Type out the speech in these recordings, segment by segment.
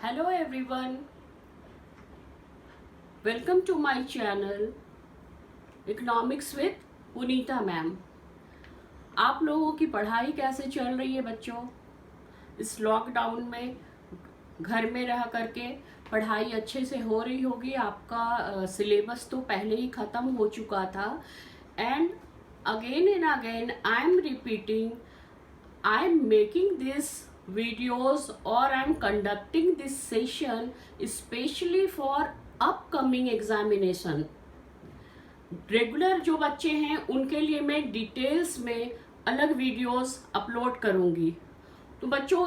Hello everyone, welcome to my channel Economics with Punita ma'am. आप लोगों की पढ़ाई कैसे चल रही है बच्चों? इस लॉकडाउन में घर में रह करके पढ़ाई अच्छे से हो रही होगी। आपका सिलेबस तो पहले ही ख़त्म हो चुका था and and again I am repeating, I am making these videos or I am conducting this session especially for upcoming examination. Regular जो बच्चे हैं उनके लिए मैं डिटेल्स में अलग वीडियोस अपलोड करूंगी। तो बच्चों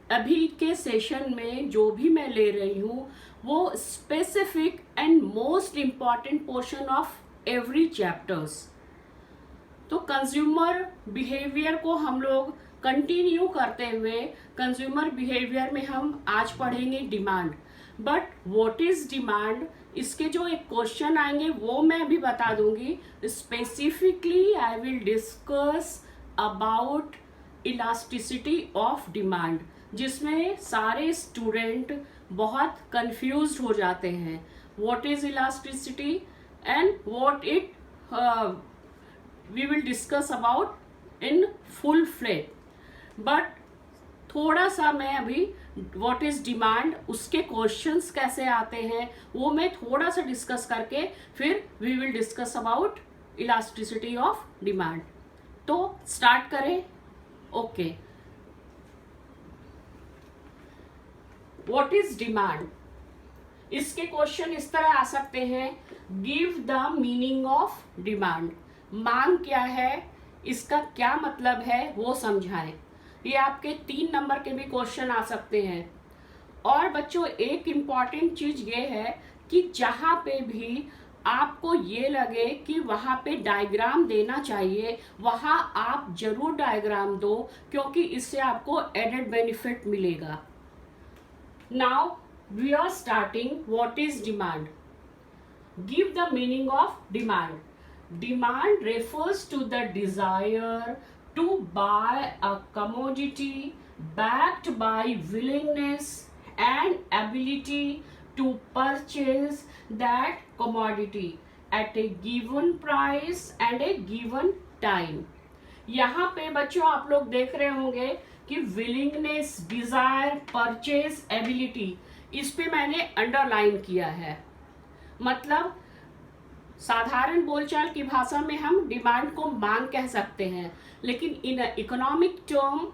अभी के सेशन में जो भी मैं ले रही हूँ वो specific and most important portion of every chapters. तो कंज्यूमर बिहेवियर को हम लोग कंटिन्यू करते हुए कंज्यूमर बिहेवियर में हम आज पढ़ेंगे demand. But what is demand, इसके जो एक क्वेश्चन आएंगे वो मैं अभी बता दूंगी। Specifically I will discuss about elasticity of demand, जिसमें सारे स्टूडेंट बहुत कंफ्यूज्ड हो जाते हैं। What is elasticity and what it we will discuss about in full fledged, but थोड़ा सा मैं अभी what is demand, उसके क्वेश्चंस कैसे आते हैं वो मैं थोड़ा सा डिस्कस करके फिर we will discuss about elasticity of demand। तो स्टार्ट करें। ओके, what is demand, इसके क्वेश्चन इस तरह आ सकते हैं। Give the meaning of demand, मांग क्या है, इसका क्या मतलब है वो समझाएं। ये आपके 3 नंबर के भी क्वेश्चन आ सकते हैं। और बच्चों एक इम्पॉर्टेंट चीज ये है कि जहाँ पे भी आपको ये लगे कि वहाँ पे डायग्राम देना चाहिए वहाँ आप जरूर डायग्राम दो, क्योंकि इससे आपको एडेड बेनिफिट मिलेगा। Now we are starting. What is demand? Give the meaning of demand. Demand refers to the desire to buy a commodity backed by willingness and ability to purchase that commodity at a given price and a given time। यहाँ पे बच्चों आप लोग देख रहे होंगे कि willingness, desire, purchase, ability, इस पे मैंने अंडरलाइन किया है। मतलब साधारण बोलचाल की भाषा में हम डिमांड को मांग कह सकते हैं, लेकिन इन इकोनॉमिक टर्म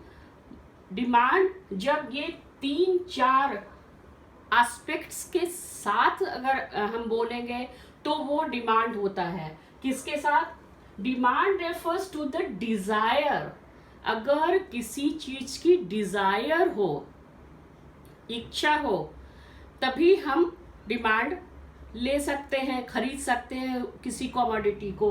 डिमांड जब ये 3-4 एस्पेक्ट्स के साथ अगर हम बोलेंगे तो वो डिमांड होता है। किसके साथ? Demand refers to the desire. अगर किसी चीज की डिजायर हो, इच्छा हो, तभी हम डिमांड ले सकते हैं, खरीद सकते हैं किसी कमोडिटी को।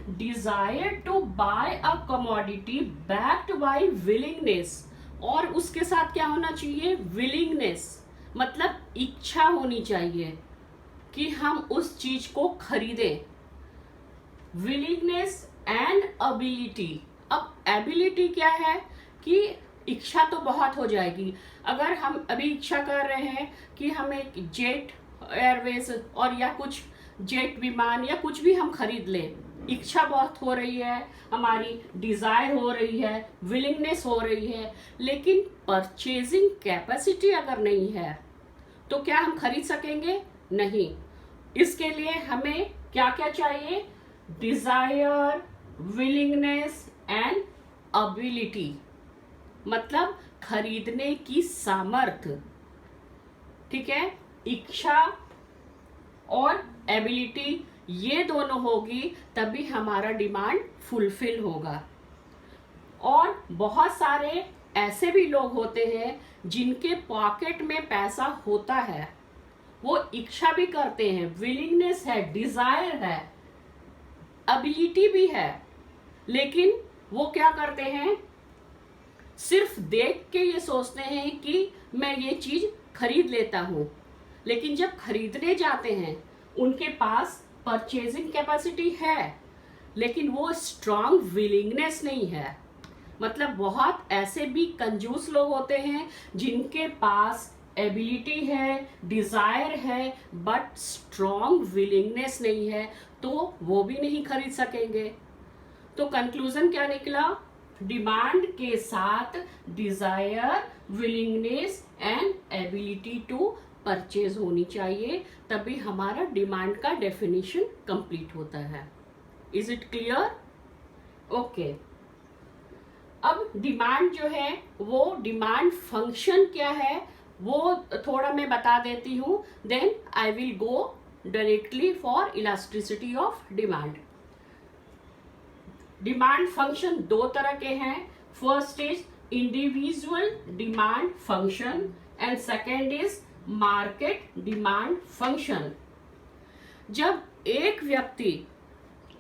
Desire to buy a commodity backed by willingness, और उसके साथ क्या होना चाहिए? विलिंगनेस, मतलब इच्छा होनी चाहिए कि हम उस चीज को खरीदें। Willingness and ability. अब एबिलिटी क्या है कि इच्छा तो बहुत हो जाएगी। अगर हम अभी इच्छा कर रहे हैं कि हम एक जेट एयरवेज और या कुछ जेट विमान या कुछ भी हम खरीद लें, इच्छा बहुत हो रही है, हमारी डिजायर हो रही है, विलिंगनेस हो रही है, लेकिन परचेजिंग कैपेसिटी अगर नहीं है तो क्या हम खरीद सकेंगे? नहीं। इसके लिए हमें क्या क्या चाहिए? डिजायर, विलिंगनेस एंड एबिलिटी, मतलब खरीदने की सामर्थ्य। ठीक है, इच्छा और एबिलिटी ये दोनों होगी तभी हमारा डिमांड फुलफिल होगा। और बहुत सारे ऐसे भी लोग होते हैं जिनके पॉकेट में पैसा होता है, वो इच्छा भी करते हैं, विलिंगनेस है, डिजायर है, एबिलिटी भी है, लेकिन वो क्या करते हैं? सिर्फ देख के ये सोचते हैं कि मैं ये चीज खरीद लेता हूं, लेकिन जब खरीदने जाते हैं उनके पास परचेजिंग कैपेसिटी है, लेकिन वो स्ट्रांग विलिंगनेस नहीं है। मतलब बहुत ऐसे भी कंजूस लोग होते हैं जिनके पास एबिलिटी है, डिजायर है, बट स्ट्रॉन्ग विलिंगनेस नहीं है, तो वो भी नहीं खरीद सकेंगे। तो कंक्लूजन क्या निकला? डिमांड के साथ desire, willingness and ability to purchase होनी चाहिए, तभी हमारा डिमांड का डेफिनेशन कंप्लीट होता है। Is it clear? ओके। अब डिमांड जो है वो डिमांड फंक्शन क्या है वो थोड़ा मैं बता देती हूँ, then I will go directly for elasticity of demand. Demand function दो तरह के हैं। First is individual demand function and second is market demand function. जब एक व्यक्ति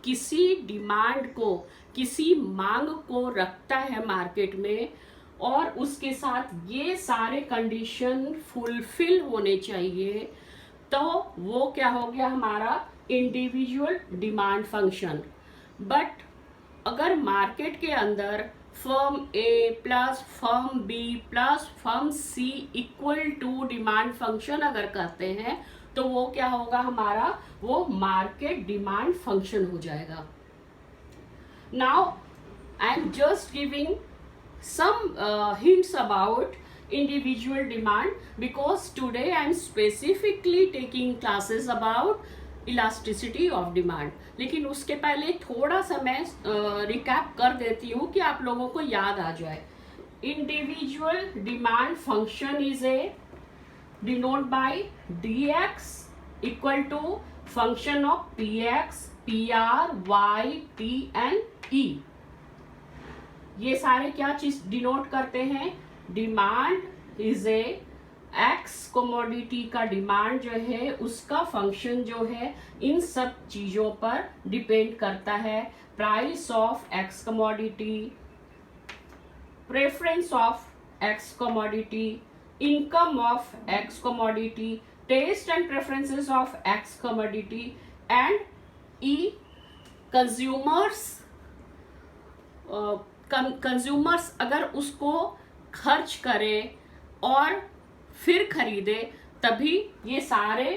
किसी डिमांड को, किसी मांग को रखता है मार्केट में और उसके साथ ये सारे कंडीशन फुलफिल होने चाहिए, तो वो क्या हो गया हमारा इंडिविजुअल डिमांड फंक्शन। बट अगर मार्केट के अंदर firm A plus firm B plus firm C equal to demand function अगर करते हैं तो वो क्या होगा हमारा, वो मार्केट डिमांड फंक्शन हो जाएगा। Now I am just giving some hints about individual demand because today I am specifically taking classes about elasticity of demand। लेकिन उसके पहले थोड़ा सा मैं रिकैप कर देती हूँ कि आप लोगों को याद आ जाए। Individual demand function is A denote by dx equal to function of px, pr, y, p and e। ये सारे क्या चीज डिनोट करते हैं? Demand is A x commodity का डिमांड जो है उसका फंक्शन जो है इन सब चीजों पर डिपेंड करता है। Price of X commodity, preference of X commodity, income of X commodity, taste and preferences of X commodity and E consumers अगर उसको खर्च करे और फिर खरीदे तभी ये सारे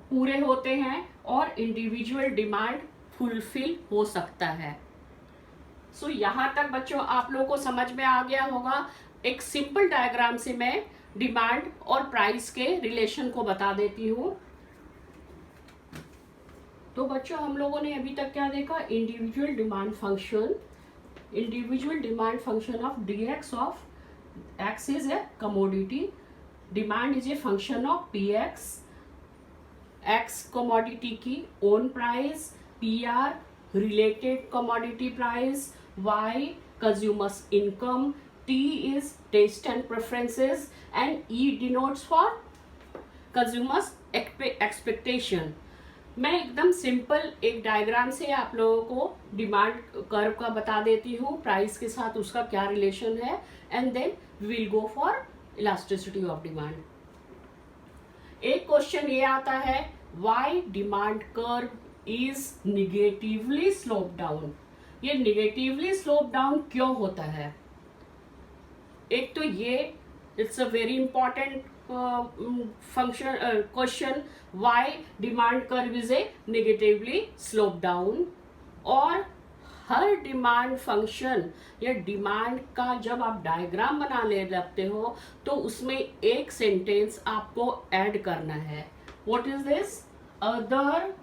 पूरे होते हैं और इंडिविजुअल डिमांड फुलफिल हो सकता है। सो यहाँ तक बच्चों आप लोगों को समझ में आ गया होगा। एक सिंपल डायग्राम से मैं डिमांड और प्राइस के रिलेशन को बता देती हूँ। तो बच्चों हम लोगों ने अभी तक क्या देखा? Individual demand function of dx of x is a commodity, demand is a function of px, x commodity की own price, pr related commodity price, y consumer's income, t is taste and preferences and e denotes for consumers expectation। मैं एकदम simple एक diagram से आप लोगों को demand curve का बता देती हूँ, प्राइस के साथ उसका क्या रिलेशन है, and then we will go for elasticity of demand. एक क्वेश्चन ये आता है, why demand curve is negatively slope down. ये निगेटिवली स्लोप डाउन क्यों होता है? एक तो ये it's a very important function question, why demand curve is a negatively slope down। और हर डिमांड फंक्शन या डिमांड का जब आप डायग्राम बनाने लगते हो तो उसमें एक सेंटेंस आपको ऐड करना है। What is this? Other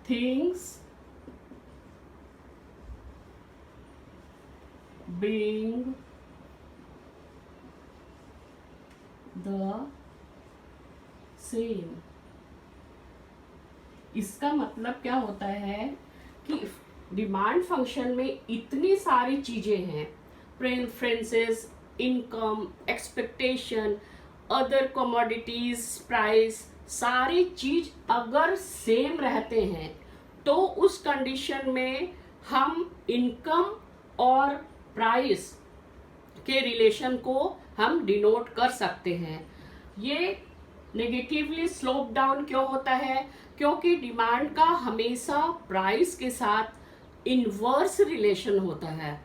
things being the same। इसका मतलब क्या होता है कि डिमांड फंक्शन में इतनी सारी चीजें हैं, preferences, income, expectation, other commodities, price, सारी चीज अगर सेम रहते हैं तो उस कंडीशन में हम इनकम और प्राइस के रिलेशन को हम डिनोट कर सकते हैं। ये नेगेटिवली स्लोप डाउन क्यों होता है? क्योंकि डिमांड का हमेशा प्राइस के साथ इनवर्स रिलेशन होता है।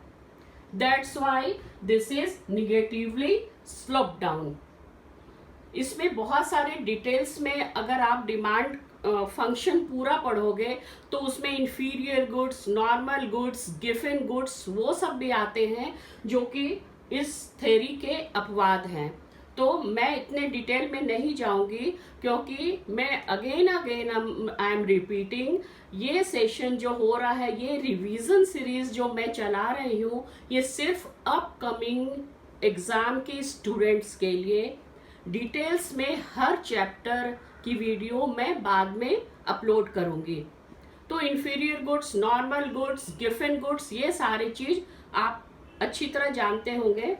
That's why this is negatively slope down. इसमें बहुत सारे डिटेल्स में अगर आप डिमांड फंक्शन पूरा पढ़ोगे तो उसमें inferior goods, normal goods, given goods वो सब भी आते हैं जो कि इस थ्योरी के अपवाद हैं। तो मैं इतने डिटेल में नहीं जाऊंगी क्योंकि मैं अगेन आई एम रिपीटिंग, ये सेशन जो हो रहा है, ये रिवीजन सीरीज जो मैं चला रही हूँ, ये सिर्फ अपकमिंग एग्जाम के स्टूडेंट्स के लिए। डिटेल्स में हर चैप्टर की वीडियो मैं बाद में अपलोड करूंगी। तो inferior goods, normal goods, given goods, ये सारी चीज आप अच्छी तरह जानते होंगे।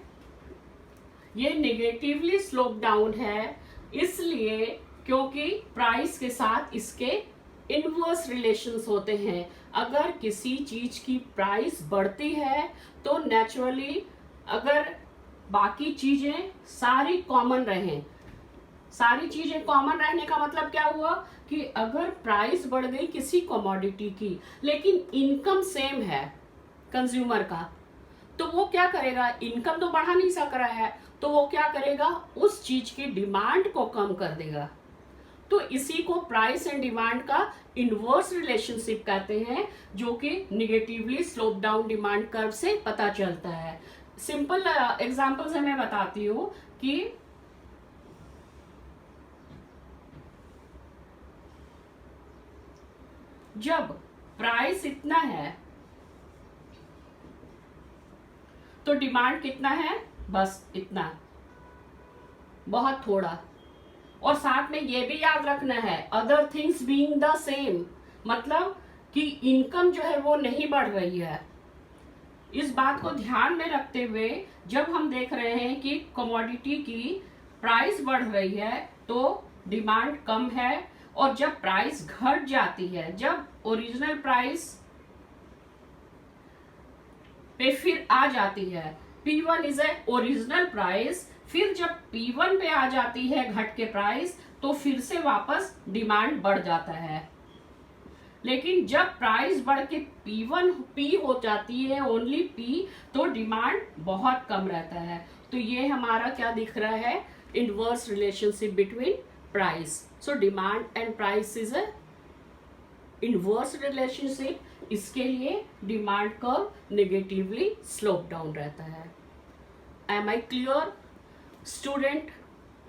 ये नेगेटिवली स्लोप डाउन है इसलिए क्योंकि प्राइस के साथ इसके इनवर्स रिलेशंस होते हैं। अगर किसी चीज की प्राइस बढ़ती है तो नेचुरली, अगर बाकी चीजें सारी कॉमन रहें, सारी चीजें कॉमन रहने का मतलब क्या हुआ कि अगर प्राइस बढ़ गई किसी कमोडिटी की लेकिन इनकम सेम है कंज्यूमर का, तो वो क्या करेगा, इनकम तो बढ़ा नहीं सक रहा है, तो वो क्या करेगा, उस चीज की डिमांड को कम कर देगा। तो इसी को प्राइस एंड डिमांड का इनवर्स रिलेशनशिप कहते हैं, जो कि negatively slope down demand curve से पता चलता है। सिंपल एग्जांपल से मैं बताती हूं कि जब प्राइस इतना है तो डिमांड कितना है, बस इतना, बहुत थोड़ा। और साथ में ये भी याद रखना है, other things being the same, मतलब कि इनकम जो है वो नहीं बढ़ रही है। इस बात को ध्यान में रखते हुए जब हम देख रहे हैं कि कमोडिटी की प्राइस बढ़ रही है तो डिमांड कम है, और जब प्राइस घट जाती है, जब ओरिजिनल प्राइस पे फिर आ जाती है, P1 is a original price, फिर जब P1 पे आ जाती है घट के प्राइस तो फिर से वापस डिमांड बढ़ जाता है। लेकिन जब प्राइस बढ़ के P हो जाती है, ओनली P, तो डिमांड बहुत कम रहता है। तो ये हमारा क्या दिख रहा है, inverse relationship between price. So demand and price is a inverse relationship. इसके लिए demand curve negatively slope down रहता है। Am I clear student?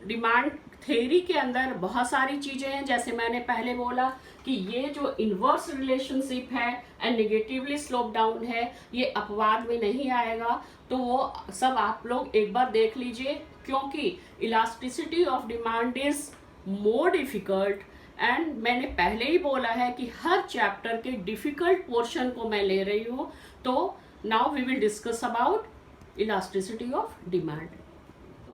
Demand theory के अंदर बहुत सारी चीजें हैं, जैसे मैंने पहले बोला कि ये जो इनवर्स रिलेशनशिप है एंड नेगेटिवली स्लोप डाउन है, ये अपवाद में नहीं आएगा। तो वो सब आप लोग एक बार देख लीजिए, क्योंकि elasticity of demand is more difficult. And मैंने पहले ही बोला है कि हर चैप्टर के डिफिकल्ट पोर्शन को मैं ले रही हूँ। तो now we will discuss about elasticity of demand.